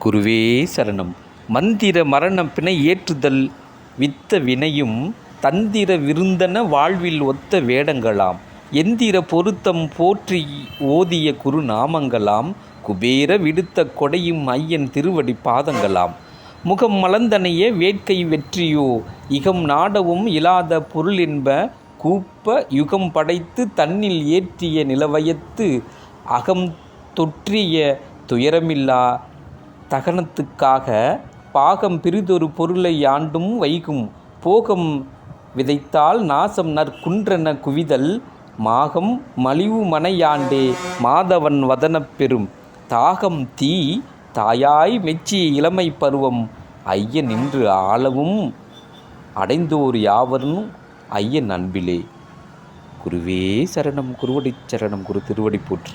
குருவே சரணம். மந்திர மரணம் பிணை ஏற்றுதல் வித்த வினையும் தந்திர விருந்தன வாழ்வில் ஒத்த வேடங்களாம். எந்திர பொருத்தம் போற்றி ஓதிய குரு நாமங்களாம். குபேர விடுத்த கொடையும் ஐயன் திருவடி பாதங்களாம். முகம் மலர்ந்தனைய வேட்கை வெற்றியோ இகம் நாடவும் இலாத பொருளென்ப கூப்ப யுகம் படைத்து தன்னில் ஏற்றிய நிலவயத்து அகம் தொற்றிய துயரமில்லா தகனத்துக்காக பாகம் பிறிதொரு பொருளை யாண்டும் வைகும். போகம் விதைத்தால் நாசம் நற்குன்றென குவிதல் மாகம் மலிவு மனையாண்டே மாதவன் வதனப் பெறும். தாகம் தீ தாயாய் மெச்சிய இளமை பருவம் ஐயன் நின்று ஆளவும் அடைந்தோர் யாவரும் ஐயன் அன்பிலே. குருவே சரணம். குருவடி சரணம். குரு திருவடி போற்றி.